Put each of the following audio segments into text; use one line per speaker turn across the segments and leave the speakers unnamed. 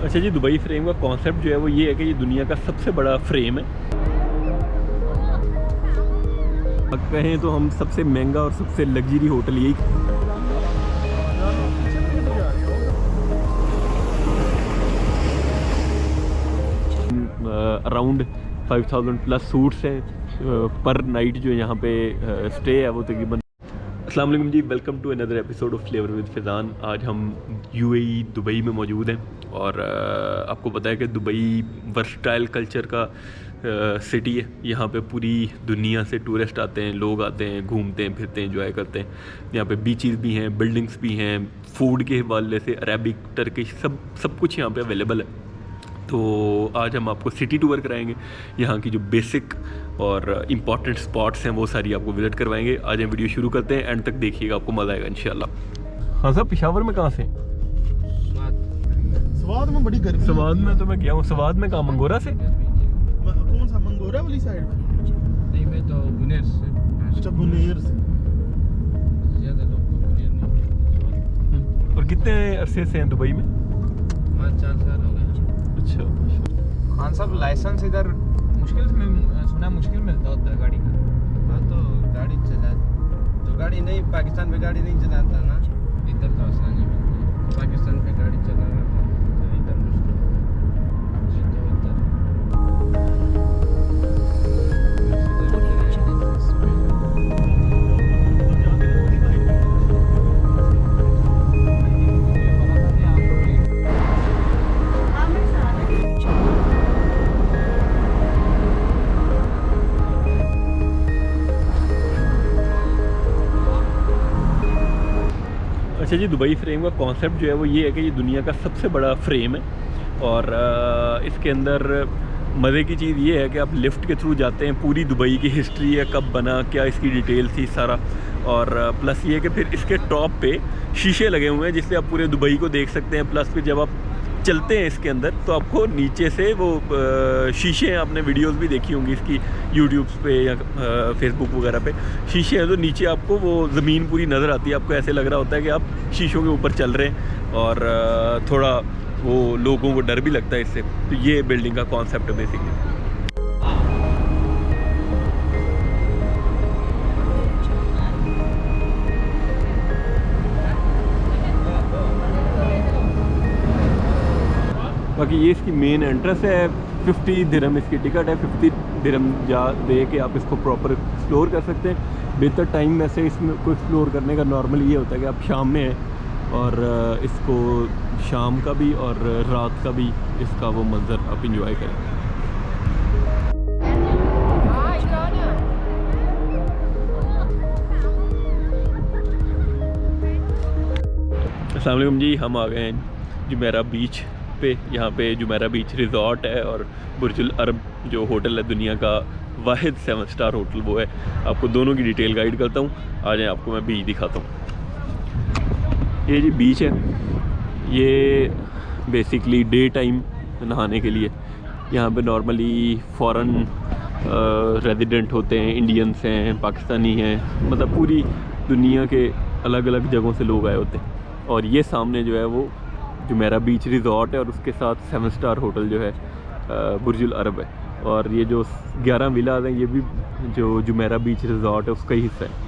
अच्छा जी, Dubai frame का concept जो है वो ये है कि ये दुनिया का सबसे बड़ा फ्रेम है। अब कहें तो हम सबसे महंगा और सबसे लग्जरी होटल यही अराउंड 5000 प्लस सूट्स हैं पर नाइट जो यहाँ पे स्टे है वो तकरीबन। अस्सलाम वालेकुम जी, welcome to another episode of flavour with Faizan. आज हम यूएई दुबई में मौजूद हैं और आपको पता है कि दुबई वर्सटाइल कल्चर का सिटी है। यहाँ पे पूरी दुनिया से टूरिस्ट आते हैं, लोग आते हैं, घूमते हैं, फिरते हैं, एंजॉय करते हैं। यहाँ पे बीचेस भी हैं, बिल्डिंग्स भी हैं, फूड के हवाले से अरेबिक, टर्किश सब कुछ यहाँ पे अवेलेबल है। तो आज हम आपको सिटी टूर कराएंगे, यहाँ की जो बेसिक और इम्पॉर्टेंट स्पॉट्स हैं वो सारी आपको विजिट करवाएंगे। आज हम वीडियो शुरू करते हैं, एंड तक देखिएगा, आपको मज़ा आएगा इंशाल्लाह। हाँ साहब, पेशावर में कहाँ से?
स्वाद में बड़ी गर्मी।
स्वाद में तो मैं गया हूँ। स्वाद में कहाँ? मंगोरा से?
कौन सा? मंगोरा वाली साइड में?
नहीं, मैं तो बुनेर से।
अच्छा, बुनेर से।
ज़्यादा लोग तो बुनेर नहीं।
और कितने अरसे से हैं दुबई में?
4 साल हो गए।
अच्छा।
खान साहब, लाइसेंस इधर मुश्किल में सुना, मुश्किल मिलता होता है गाड़ी का।
हाँ, तो गाड़ी चला तो गाड़ी नहीं, पाकिस्तान में गाड़ी नहीं चलाता ना, इधर तो आसानी है। पाकिस्तान पे गाड़ी चलाना तो इधर मुश्किल है। तो
अच्छा जी, दुबई फ्रेम का कॉन्सेप्ट जो है वो ये है कि ये दुनिया का सबसे बड़ा फ्रेम है और इसके अंदर मज़े की चीज़ ये है कि आप लिफ्ट के थ्रू जाते हैं, पूरी दुबई की हिस्ट्री है, कब बना, क्या इसकी डिटेल थी सारा। और प्लस ये है कि फिर इसके टॉप पे शीशे लगे हुए हैं जिससे आप पूरे दुबई को देख सकते हैं। प्लस फिर जब आप चलते हैं इसके अंदर तो आपको नीचे से वो शीशे हैं, आपने वीडियोस भी देखी होंगी इसकी यूट्यूब पे या फेसबुक वगैरह पे। शीशे हैं तो नीचे आपको वो ज़मीन पूरी नज़र आती है, आपको ऐसे लग रहा होता है कि आप शीशों के ऊपर चल रहे हैं और थोड़ा वो लोगों को डर भी लगता है इससे। तो ये बिल्डिंग का कॉन्सेप्ट है बेसिकली। बाकी ये इसकी मेन एंट्रेंस है। 50 दिरहम इसकी टिकट है। 50 दिरहम दे के आप इसको प्रॉपर एक्सप्लोर कर सकते हैं। बेहतर टाइम में से इसमें को एक्सप्लोर करने का नॉर्मली ये होता है कि आप शाम में हैं और इसको शाम का भी और रात का भी इसका वो मंज़र आप इंजॉय करें। अस्सलाम वालेकुम जी, हम आ गए हैं जुमेरा बीच पे। यहाँ पे जुमेरा बीच रिज़ॉर्ट है और बुर्जुल अरब जो होटल है दुनिया का वाहिद 7 स्टार होटल वो है। आपको दोनों की डिटेल गाइड करता हूँ। आ जाएँ, आपको मैं बीच दिखाता हूँ। ये जी बीच है, ये बेसिकली डे टाइम नहाने के लिए। यहाँ पे नॉर्मली फ़ॉरेन रेजिडेंट होते हैं, इंडियंस हैं, पाकिस्तानी हैं, मतलब पूरी दुनिया के अलग अलग जगहों से लोग आए होते हैं। और ये सामने जो है वो जुमेरा बीच रिज़ॉर्ट है और उसके साथ 7 स्टार होटल जो है बुर्जुल अरब है। और ये जो 11 विलाज हैं ये भी जो जुमेरा बीच रिज़ॉर्ट है उसका ही हिस्सा है।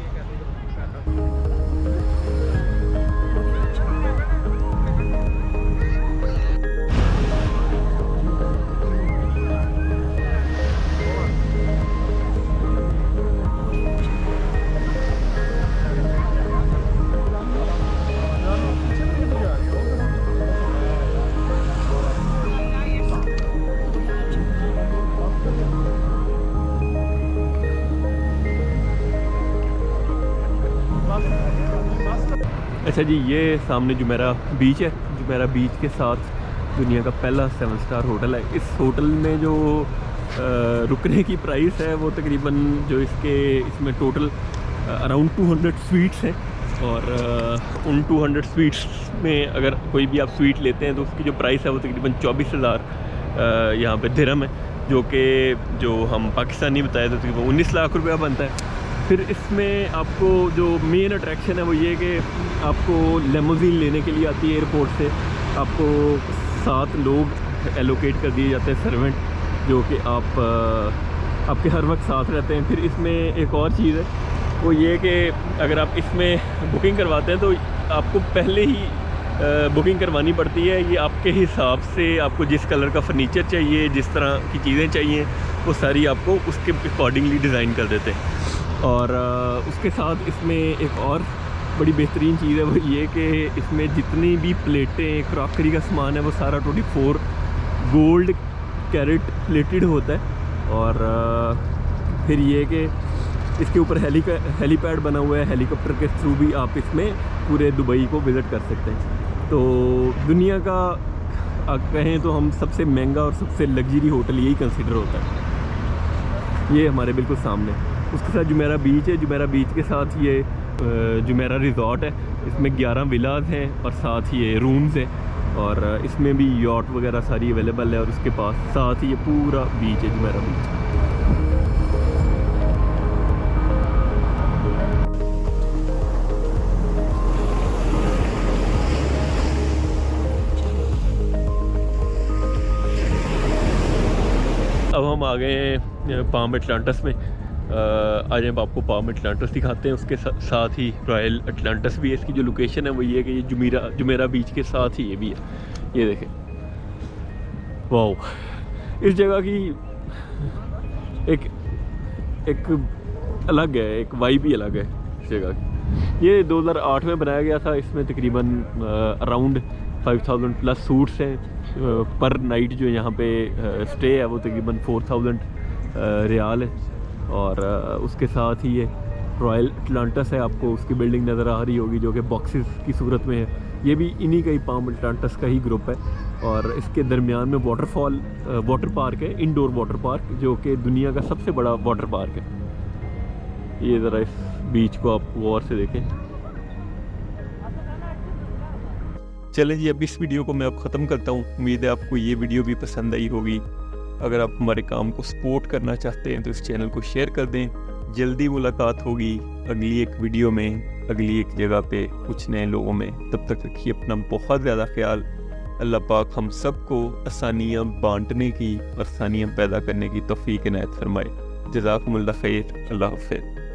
अच्छा जी, ये सामने जुमेरा बीच है। जुमेरा बीच के साथ दुनिया का पहला 7 स्टार होटल है। इस होटल में जो रुकने की प्राइस है वो तकरीबन जो इसमें टोटल अराउंड 200 स्वीट्स हैं और उन 200 स्वीट्स में अगर कोई भी आप स्वीट लेते हैं तो उसकी जो प्राइस है वो तकरीबन 24,000 यहाँ पे दिरहम है, जो हम पाकिस्तानी बताए तो तकरीबन 19 लाख रुपया बनता है। फिर इसमें आपको जो मेन अट्रैक्शन है वो ये कि आपको लेमोजीन लेने के लिए आती है एयरपोर्ट से। आपको 7 लोग एलोकेट कर दिए जाते हैं सर्वेंट, जो कि आपके हर वक्त साथ रहते हैं। फिर इसमें एक और चीज़ है, वो ये कि अगर आप इसमें बुकिंग करवाते हैं तो आपको पहले ही बुकिंग करवानी पड़ती है। ये आपके हिसाब से आपको जिस कलर का फर्नीचर चाहिए, जिस तरह की चीज़ें चाहिए, वो सारी आपको उसके अकॉर्डिंगली डिज़ाइन कर देते हैं। और उसके साथ इसमें एक और बड़ी बेहतरीन चीज़ है, वो ये कि इसमें जितनी भी प्लेटें, क्रॉकरी का सामान है, वो सारा 24 गोल्ड कैरेट प्लेटेड होता है। और फिर ये कि इसके ऊपर हेलीपैड बना हुआ है, हेलीकॉप्टर के थ्रू भी आप इसमें पूरे दुबई को विज़िट कर सकते हैं। तो दुनिया का कहें तो हम सबसे महंगा और सबसे लग्जरी होटल यही कंसिडर होता है। ये हमारे बिल्कुल सामने, उसके साथ जुमेरा बीच है। जुमेरा बीच के साथ ये जुमेरा रिज़ॉर्ट है। इसमें 11 विलाज हैं और साथ ही ये रूम्स हैं, और इसमें भी यॉट वगैरह सारी अवेलेबल है। और उसके पास साथ ही ये पूरा बीच है, जुमेरा बीच। अब हम आ गए हैं पाम एटलांटिस में। आज हम आपको पाम एटलांटिस दिखाते हैं। उसके साथ ही रॉयल एटलांटिस भी है। इसकी जो लोकेशन है वो ये है कि ये जुमेरा बीच के साथ ही ये भी है। ये देखें, वाह, इस जगह की एक अलग है, एक वाइब ही अलग है इस जगह की। ये 2008 में बनाया गया था। इसमें तकरीबन अराउंड 5000 प्लस सूट्स हैं पर नाइट। जो यहाँ पे स्टे है वो तकरीबन 4000 रियाल है। और उसके साथ ही ये रॉयल एटलांटिस है। आपको उसकी बिल्डिंग नज़र आ रही होगी जो कि बॉक्सेस की सूरत में है। ये भी इन्हीं का ही पाम एटलांटिस का ही ग्रुप है। और इसके दरमियान में वाटर पार्क है, इंडोर वाटर पार्क, जो कि दुनिया का सबसे बड़ा वाटर पार्क है। ये ज़रा इस बीच को आप गौर से देखें। चलें जी, अब इस वीडियो को मैं अब ख़त्म करता हूँ। उम्मीद है आपको ये वीडियो भी पसंद आई होगी। अगर आप हमारे काम को सपोर्ट करना चाहते हैं तो इस चैनल को शेयर कर दें। जल्दी मुलाकात होगी अगली एक वीडियो में, अगली एक जगह पे, कुछ नए लोगों में। तब तक रखिए अपना बहुत ज़्यादा ख्याल। अल्लाह पाक हम सबको आसानियाँ बांटने की और आसानियाँ पैदा करने की तौफीक इनायत फरमाए। जज़ाकुमुल्लाह खैर। अल्लाह हाफ़िज़।